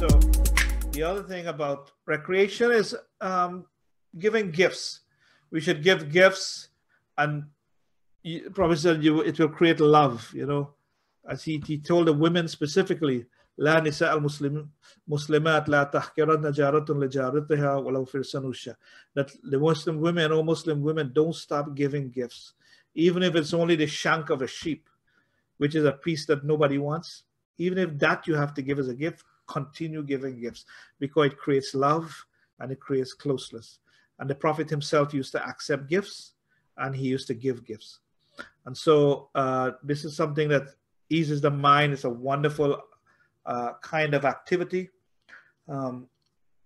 So the other thing about recreation is giving gifts. We should give gifts, and Prophet said it will create love, as he told the women specifically, لا نساء المسلمات لا تحقرن جارة لجارتها ولو فرسا نوشا, that the Muslim women or Muslim women don't stop giving gifts, even if it's only the shank of a sheep, which is a piece that nobody wants. Even if that you have to give as a gift, continue giving gifts, because it creates love and it creates closeness. And the Prophet himself used to accept gifts, and he used to give gifts. And so this is something that eases the mind. It's a wonderful kind of activity. And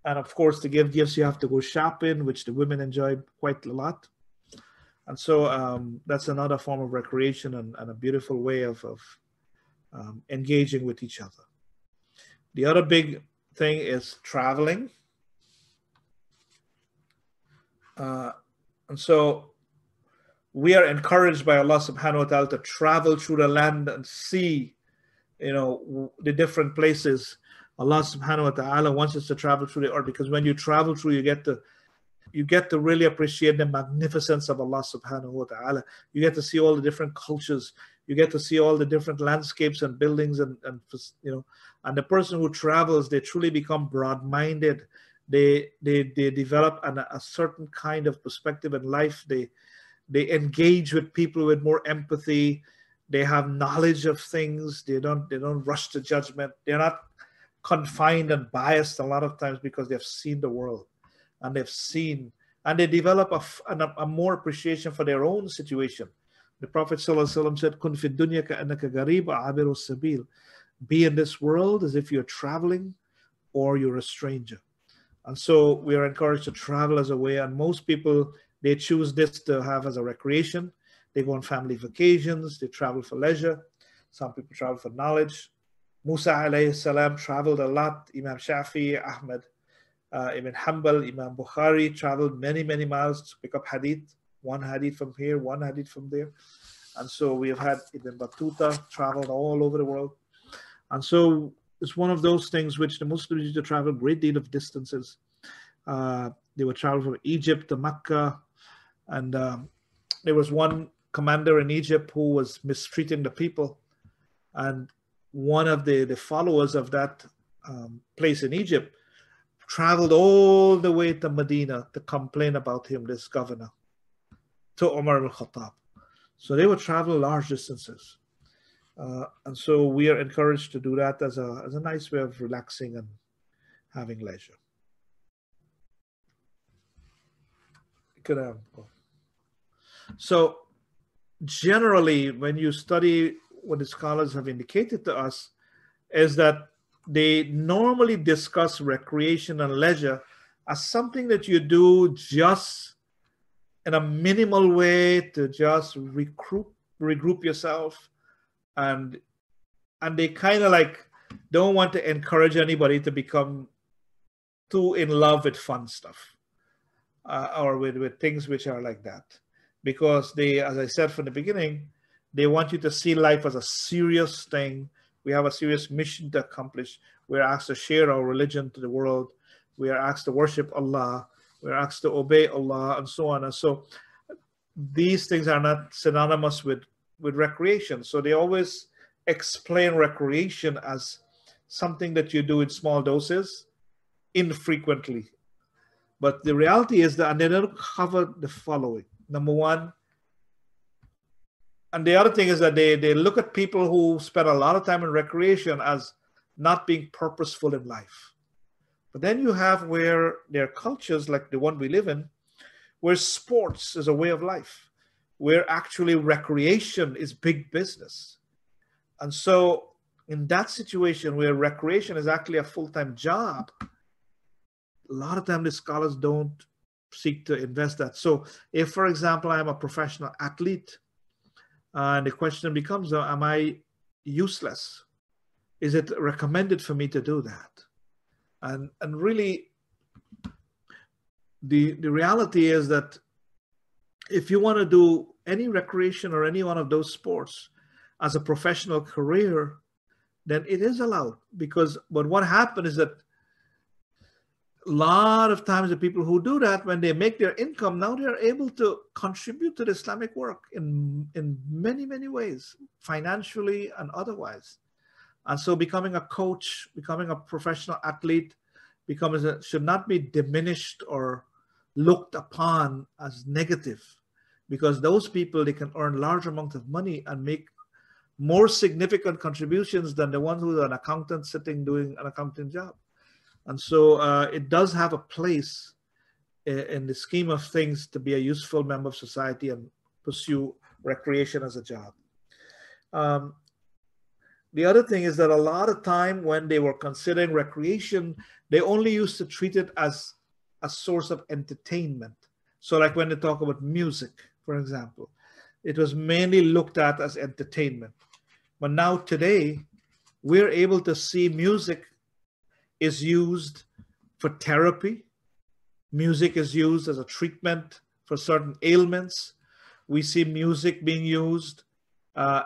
of course, to give gifts, you have to go shopping, which the women enjoy quite a lot. And so that's another form of recreation and a beautiful way of engaging with each other. The other big thing is traveling. And so we are encouraged by Allah subhanahu wa ta'ala to travel through the land and see, the different places. Allah subhanahu wa ta'ala wants us to travel through the earth, because when you travel through, you get to really appreciate the magnificence of Allah subhanahu wa ta'ala. You get to see all the different cultures. You get to see all the different landscapes and buildings, and the person who travels, they truly become broad-minded. They develop a certain kind of perspective in life. They engage with people with more empathy. They have knowledge of things. They don't rush to judgment. They're not confined and biased a lot of times, because they've seen the world, and they develop a more appreciation for their own situation. The Prophet ﷺ said, "Kun fi dunya ka'annaka gharib abiru sabil." Be in this world as if you're traveling or you're a stranger. And so we are encouraged to travel as a way. And most people, they choose this to have as a recreation. They go on family vacations. They travel for leisure. Some people travel for knowledge. Musa alayhi salam traveled a lot. Imam Shafi, Ahmad Ibn Hanbal, Imam Bukhari traveled many, many miles to pick up hadith. One hadith from here, one hadith from there. And so we have had Ibn Battuta traveled all over the world. And so it's one of those things which the Muslims used to travel a great deal of distances. They would travel from Egypt to Mecca. And there was one commander in Egypt who was mistreating the people. And one of the followers of that place in Egypt traveled all the way to Medina to complain about him, this governor, to Umar al-Khattab. So they would travel large distances. And so we are encouraged to do that as a nice way of relaxing and having leisure. So generally, when you study what the scholars have indicated to us, is that they normally discuss recreation and leisure as something that you do just in a minimal way to just regroup yourself, and they kind of like don't want to encourage anybody to become too in love with fun stuff or with things which are like that, because they, as I said from the beginning, they want you to see life as a serious thing. We have a serious mission to accomplish. We're asked to share our religion to the world. We are asked to worship Allah. We're asked to obey Allah, and so on. And so these things are not synonymous with recreation. So they always explain recreation as something that you do in small doses, infrequently. But the reality is that, and they don't cover the following. Number one, and the other thing is that they look at people who spend a lot of time in recreation as not being purposeful in life. But then you have where there are cultures like the one we live in, where sports is a way of life, where actually recreation is big business. And so in that situation where recreation is actually a full-time job, a lot of times the scholars don't seek to invest that. So if, for example, I'm a professional athlete, and the question becomes, am I useless? Is it recommended for me to do that? And really, the reality is that if you want to do any recreation or any one of those sports as a professional career, then it is allowed. But what happened is that a lot of times the people who do that, when they make their income, now they're able to contribute to the Islamic work in many, many ways, financially and otherwise. And so becoming a coach, becoming a professional athlete, should not be diminished or looked upon as negative, because those people, they can earn large amounts of money and make more significant contributions than the one who's an accountant sitting doing an accounting job. And so it does have a place in the scheme of things to be a useful member of society and pursue recreation as a job. The other thing is that a lot of time when they were considering recreation, they only used to treat it as a source of entertainment. So like when they talk about music, for example, it was mainly looked at as entertainment. But now today, we're able to see music is used for therapy. Music is used as a treatment for certain ailments. We see music being used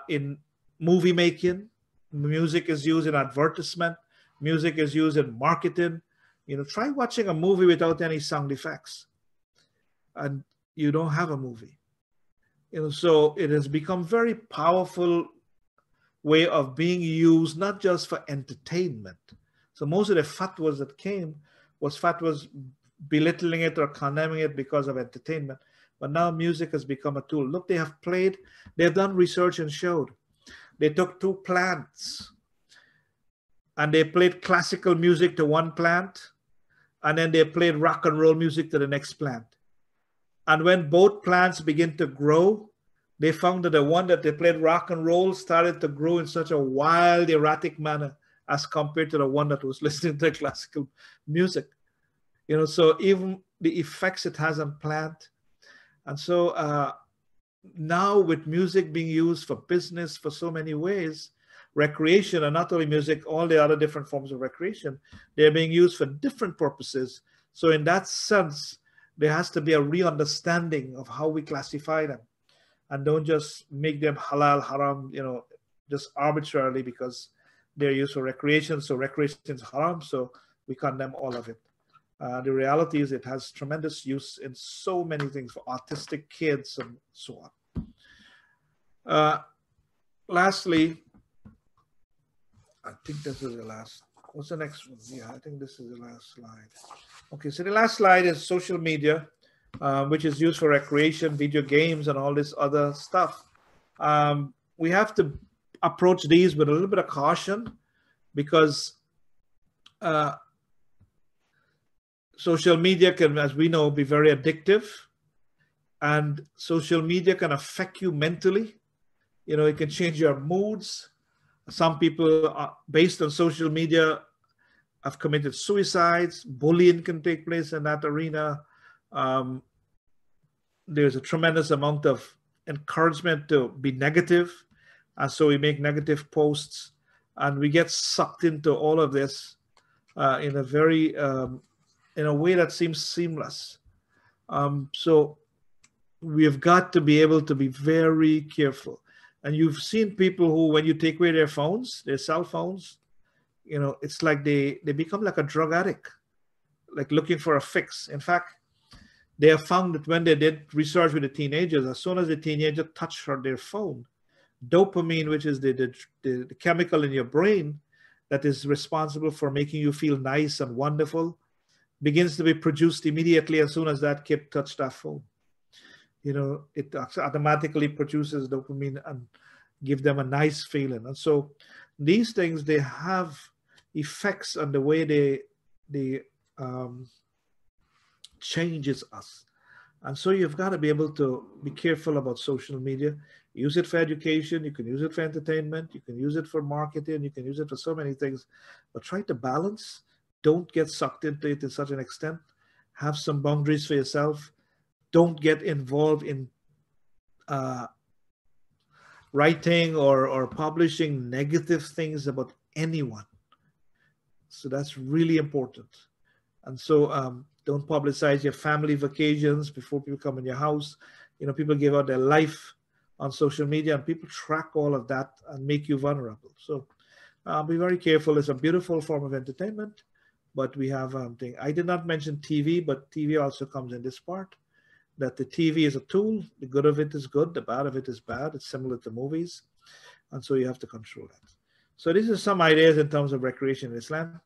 in movie making. Music is used in advertisement. Music is used in marketing. You know, try watching a movie without any sound effects, and you don't have a movie. You know, so it has become very powerful way of being used, not just for entertainment. So most of the fatwas that came was fatwas belittling it or condemning it because of entertainment. But now music has become a tool. Look, they've done research and showed. They took 2 plants and they played classical music to one plant, and then they played rock and roll music to the next plant. And when both plants begin to grow, they found that the one that they played rock and roll started to grow in such a wild, erratic manner as compared to the one that was listening to classical music. You know, so even the effects it has on plant. And so now with music being used for business for so many ways, recreation, and not only music, all the other different forms of recreation, they're being used for different purposes. So in that sense, there has to be a re-understanding of how we classify them, and don't just make them halal, haram, you know, just arbitrarily because they're used for recreation. So recreation is haram, so we condemn all of it. The reality is it has tremendous use in so many things for autistic kids and so on. Lastly, I think this is the last. What's the next one? Yeah, I think this is the last slide. Okay, so the last slide is social media, which is used for recreation, video games, and all this other stuff. We have to approach these with a little bit of caution, because social media can, as we know, be very addictive, and social media can affect you mentally. You know, it can change your moods. Some people, based on social media, have committed suicides. Bullying can take place in that arena. There's a tremendous amount of encouragement to be negative, and so we make negative posts, and we get sucked into all of this in a very in a way that seems seamless. So we've got to be able to be very careful. And you've seen people who, when you take away their phones, their cell phones, you know, it's like they become like a drug addict, like looking for a fix. In fact, they have found that when they did research with the teenagers, as soon as the teenager touched their phone, dopamine, which is the chemical in your brain that is responsible for making you feel nice and wonderful, begins to be produced immediately as soon as that kid touched that phone. You know, it automatically produces dopamine and give them a nice feeling. And so these things, they have effects on the way they changes us. And so you've got to be able to be careful about social media. Use it for education. You can use it for entertainment. You can use it for marketing. You can use it for so many things. But try to balance. Don't get sucked into it to such an extent. Have some boundaries for yourself. Don't get involved in writing or publishing negative things about anyone. So that's really important. And so don't publicize your family vacations before people come in your house. You know, people give out their life on social media, and people track all of that and make you vulnerable. So be very careful. It's a beautiful form of entertainment, but we have thing. I did not mention TV, but TV also comes in this part. That the TV is a tool. The good of it is good. The bad of it is bad. It's similar to movies, and so you have to control that. So these are some ideas in terms of recreation in Islam.